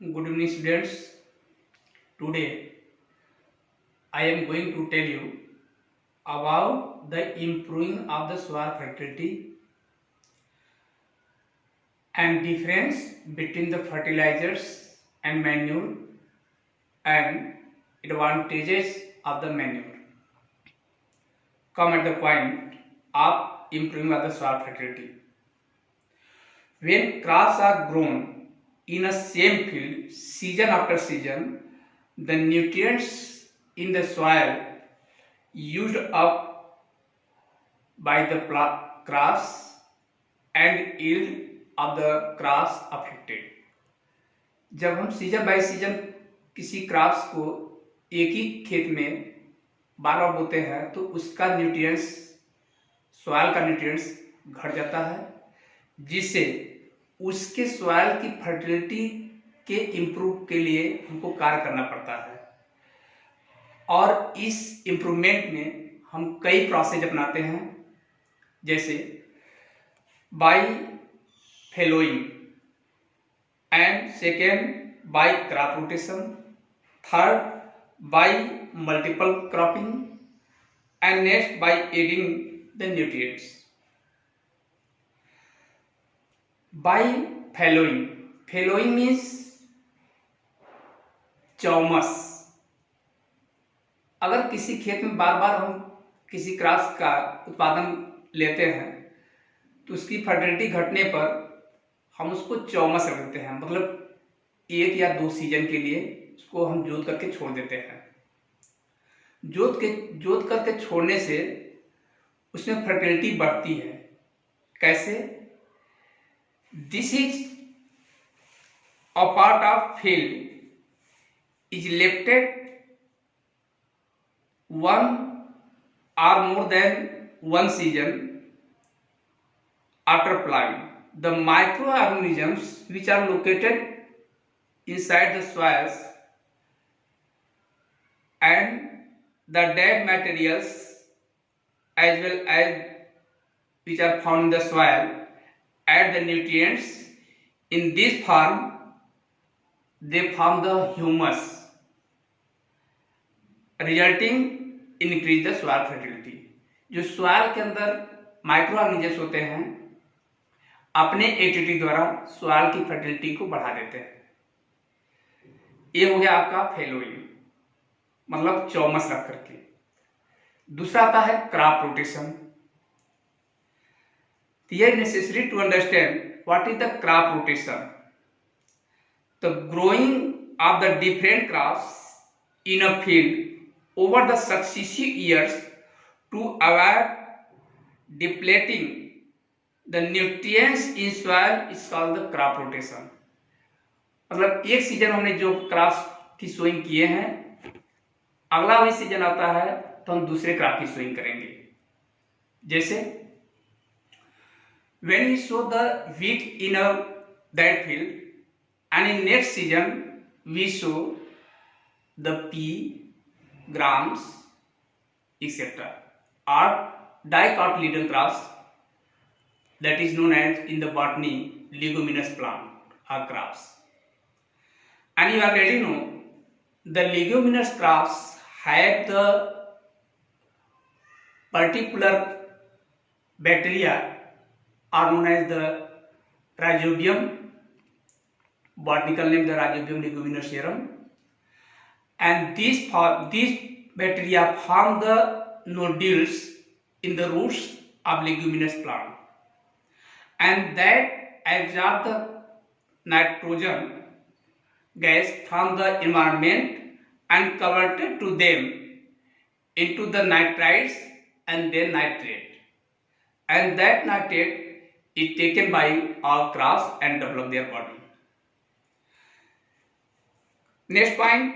Good evening, students. Today I am going to tell you about the improving of the soil fertility and difference between the fertilizers and manure and advantages of the manure. Come at the point of improving of the soil fertility. When crops are grown in a same field season after season, the nutrients in the soil used up by the crops and yield of the crops affected. जब हम season by season किसी crops को एक ही खेत में बार बार बोते हैं तो उसका न्यूट्रिएंट्स सॉइल का न्यूट्रिएंट्स घट जाता है, जिससे उसके सॉइल की फर्टिलिटी के इम्प्रूव के लिए हमको कार्य करना पड़ता है। और इस इम्प्रूवमेंट में हम कई प्रोसेस अपनाते हैं, जैसे by fallowing and second by crop rotation, third by multiple cropping and next by adding the nutrients. By fallowing, fallowing means चौमस। अगर किसी खेत में बार बार हम किसी क्रॉप का उत्पादन लेते हैं तो उसकी फर्टिलिटी घटने पर हम उसको चौमस रख देते हैं, मतलब एक या दो सीजन के लिए उसको हम जोत करके छोड़ देते हैं। जोत करके छोड़ने से उसमें फर्टिलिटी बढ़ती है। कैसे? This is a part of field is lefted one or more than one season after plowing. The microorganisms which are located inside the soils and the dead materials as well as which are found in the soil add the nutrients. In this form they form the humus, resulting increase the soil fertility. जो soil के अंदर micro organisms होते हैं अपने activity द्वारा soil की fertility को बढ़ा देते हैं। ये हो गया आपका फैलोइंग, मतलब चौमस रख करके। दूसरा आता है crop rotation. Here necessary to understand what is the crop rotation. The growing of the different crops in a field over the successive years to avoid depleting the nutrients in soil is called the crop rotation। मतलब एक season हमने जो crops की sowing किए हैं, अगला वही season आता है तो हम दूसरे क्रॉप की सोइंग करेंगे। जैसे when we sow the wheat in a that field and in next season we sow the pea, grams, etc. are dicotyledon crops, that is known as in the botany leguminous plant or crops. And you already know the leguminous crops have the particular bacteria are known as the Rhizobium, botanical name the Rhizobium leguminacearum, and these bacteria form the nodules in the roots of leguminous plant, and that absorb the nitrogen gas from the environment and converted to them into the nitrites and then nitrate, and that nitrate is taken by all crops and develop their body. Next point,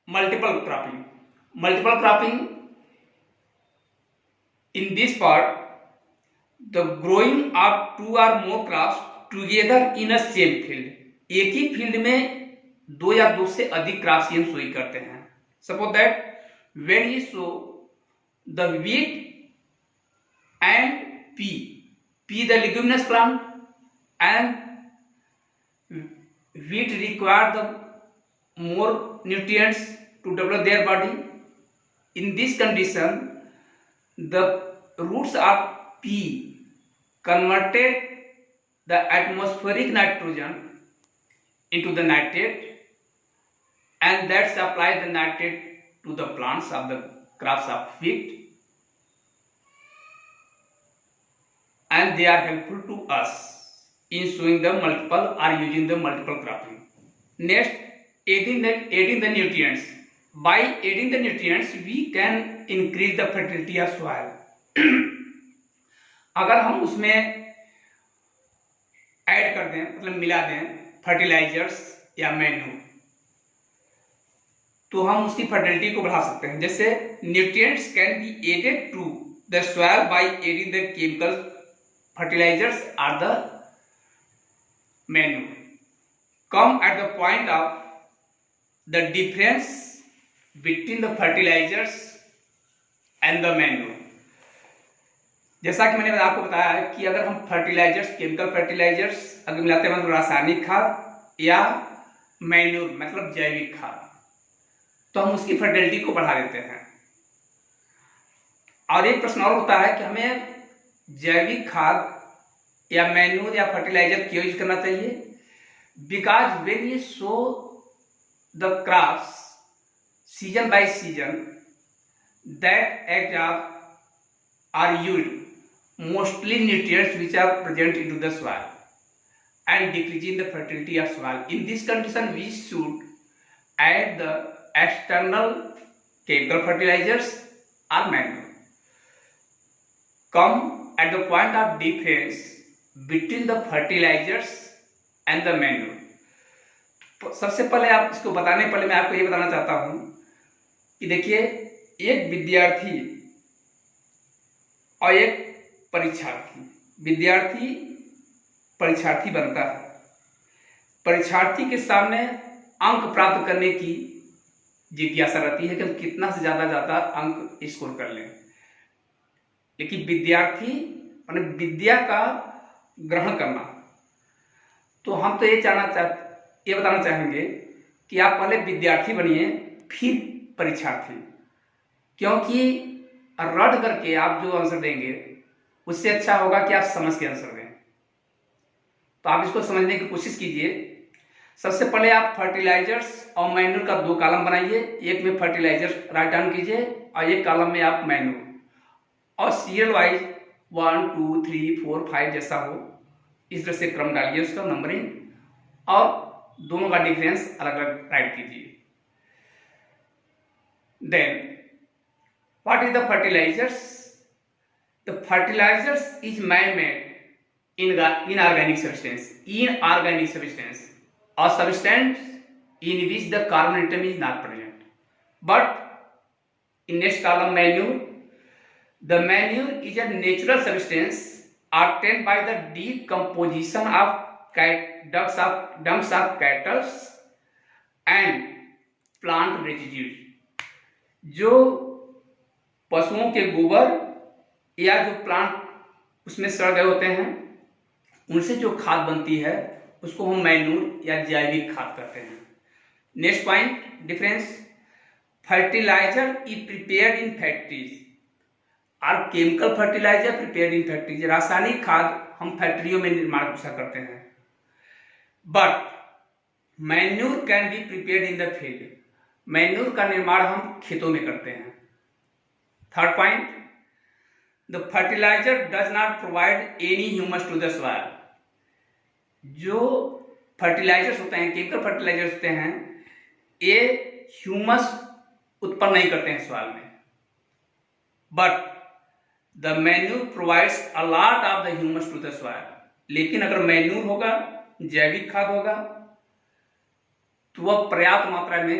multiple cropping. Multiple cropping, in this part the growing of two or more crops together in a same field। एक ही field में दो या दो से अधिक crops हम सोई करते हैं। Suppose that when you so the wheat and pea, the leguminous plant and wheat require the more nutrients to develop their body. In this condition, the roots of pea converted the atmospheric nitrogen into the nitrate, and that supply the nitrate to the plants of the crops of wheat, and they are helpful to us in showing the multiple or using the multiple cropping. Next, adding the nutrients. By adding the nutrients, we can increase the fertility of soil. अगर हम उसमें add कर दें, मतलब मिला दें fertilisers या manure, तो हम उसकी फर्टिलिटी को बढ़ा सकते हैं. जैसे nutrients can be added to the soil by adding the chemical fertilisers और the manure. Come at the point of the difference between the fertilisers and the manure. जैसा कि मैंने आपको बताया है कि अगर हम फर्टिलाइजर्स, केमिकल फर्टिलाइजर्स अगर मिलाते हैं, मतलब रासायनिक खाद या मैन्यूर मतलब जैविक खाद, तो हम उसकी फर्टिलिटी को बढ़ा देते हैं. और एक प्रश्न और होता है कि हमें जैविक खाद या मैन्यूर या फर्टिलाइजर क्यों यूज करना चाहिए? Because when you so the crops season by season, that act are used mostly nutrients which are present into the soil and decreasing the fertility of soil. In this condition, we should add the external chemical fertilizers or manure. Come at the point of difference between the fertilizers and the manure. सबसे पहले आप इसको बताने पहले मैं आपको ये बताना चाहता हूं कि देखिए, एक विद्यार्थी और एक परीक्षार्थी. विद्यार्थी परीक्षार्थी बनता है. परीक्षार्थी के सामने अंक प्राप्त करने की जिज्ञासा रहती है कि हम कितना से ज्यादा अंक स्कोर कर लें. लेकिन विद्यार्थी माने विद्या का ग्रहण करना, तो हम तो ये बताना चाहेंगे कि आप पहले विद्यार्थी बनिए फिर परीक्षार्थी. क्योंकि रट करके आप जो आंसर देंगे उससे अच्छा होगा कि आप समझ के आंसर दें. तो आप इसको समझने की कोशिश कीजिए. सबसे पहले आप फर्टिलाइजर्स और मैन्यूर का 2 कॉलम बनाइए. एक में फर्टिलाइजर राइट डाउन कीजिए और एक कॉलम में आप मैन्यूर, और सीरियल वाइज 1 2 3 4 5 जैसा हो इस तरह से क्रम डालिए उसका नंबरिंग, और दोनों का डिफरेंस अलग अलग राइट कीजिए. Then what is the fertilizers? The fertilizers is man-made inorganic substance, or substance in which the carbon atom is not present. But in next column, manure. The manure is a natural substance obtained by the decomposition of dumps of cattle and plant residues. जो पशुओं के गोबर या जो plant उसमें सड़ गए होते हैं उनसे जो खाद बनती है उसको हम मैन्यूर या जैविक खाद कहते हैं. Next point, difference. Fertiliser is prepared in factories और chemical fertiliser prepared in factories. रासायनिक खाद हम फैक्ट्रियों में निर्माण करते हैं. But manure can be prepared in the field. Manure का निर्माण हम खेतों में करते हैं. Third point, the fertilizer does not provide any humus to the soil. जो फर्टिलाइजर्स होते हैं, केमिकल फर्टिलाइजर्स होते हैं, ये ह्यूमस उत्पन्न नहीं करते हैं सॉइल में. But the manure provides a lot of the humus to the soil. लेकिन अगर मैन्यूर होगा, जैविक खाद होगा, तो वह पर्याप्त मात्रा में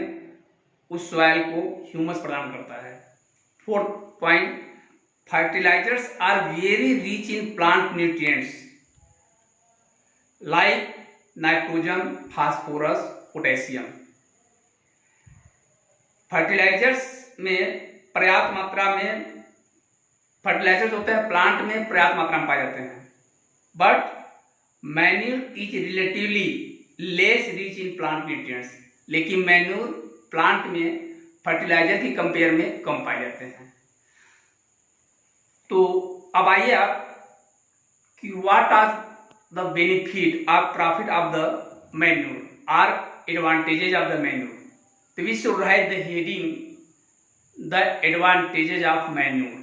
उस सॉइल को ह्यूमस प्रदान करता है. Fourth point, fertilizers are very rich in plant nutrients like nitrogen, phosphorus, potassium. Fertilisers में पर्याप्त मात्रा में फर्टिलाइजर्स होते हैं, प्लांट में पर्याप्त मात्रा में पाए जाते हैं. But manure is relatively less rich in plant nutrients, लेकिन मैन्योर प्लांट में फर्टिलाइजर की कंपेयर में कम पाए जाते हैं। तो अब आइए आप कि what are the benefit of profit of the manure or advantages of the manure. तो we should write the heading the advantages of manure.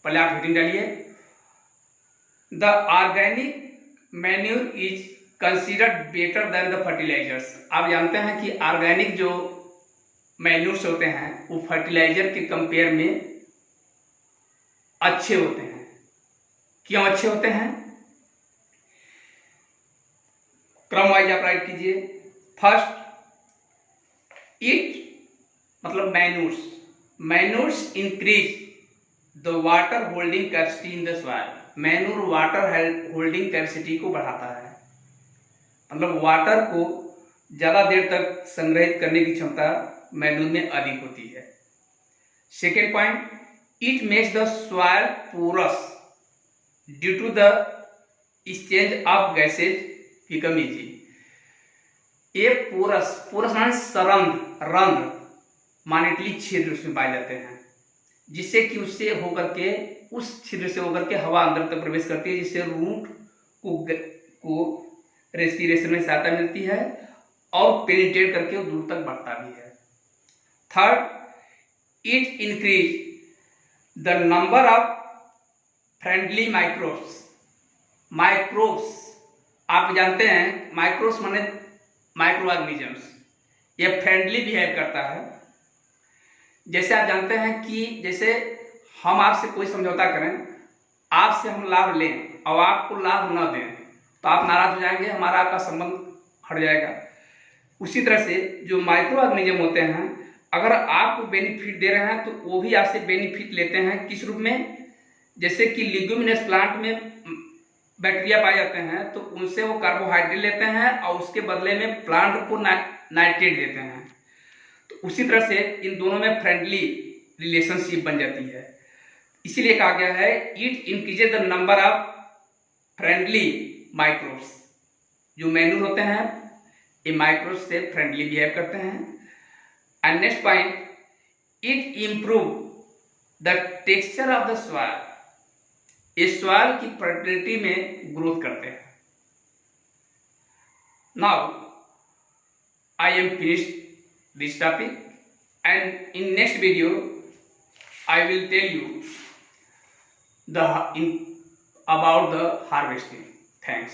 पहले आप हेडिंग डालिए। The organic manure is considered better than the fertilisers. आप जानते हैं कि organic जो manures होते हैं वो फर्टिलाइजर के कंपेयर में अच्छे होते हैं। क्यों अच्छे होते हैं? क्रम वाइज आप राइट कीजिए। फर्स्ट, इट मतलब manures increase the water holding capacity in the soil. Manure water holding capacity को बढ़ाता है, मतलब वाटर को ज्यादा देर तक संग्रहित करने की क्षमता मैन्योर में अधिक होती है। Second point, it makes the soil porous due to the exchange of gases become easy. ये पोरस माने सरंध्र, रंध्र मानेटली छिद्र उसमें पाए जाते हैं, जिससे कि उससे होकर के उस छिद्र से होकर के हवा अंदर तक प्रवेश करती है, जिससे रूट को रेस्पिरेशन में सहायता मिलती है और पेनिट्रेट करके वो दूर तक बढ़ता भी है। Third, it increase the number of friendly microbes. आप जानते हैं माइक्रोब्स माने माइक्रो ऑर्गेनिजम्स, ये फ्रेंडली बिहेव करता है। जैसे आप जानते हैं कि जैसे हम आपसे कोई समझौता करें, आपसे हम लाभ लें और आपको लाभ न दें तो आप नाराज हो जाएंगे, हमारा आपका संबंध हट जाएगा। उसी तरह से जो माइक्रो ऑर्गेनिज्म होते हैं, अगर आपको बेनिफिट दे रहे हैं तो वो भी आपसे बेनिफिट लेते हैं। किस रूप में? जैसे कि लिग्यूमिनस प्लांट में बैक्टीरिया पाए जाते हैं तो उनसे वो कार्बोहाइड्रेट लेते हैं और उसके बदले में प्लांट को नाइट्रेट देते हैं। तो उसी तरह से इन दोनों में फ्रेंडली रिलेशनशिप बन जाती है। इसीलिए कहा गया है it increases the number of friendly microbes. जो मैन्योर होते हैं ये माइक्रोब्स से फ्रेंडली बिहेव करते हैं। And next point, it improve the texture of the soil. ये सॉइल की फर्टिलिटी में ग्रोथ करते हैं। Now I am finished this topic, and in next video I will tell you about the harvesting. Thanks.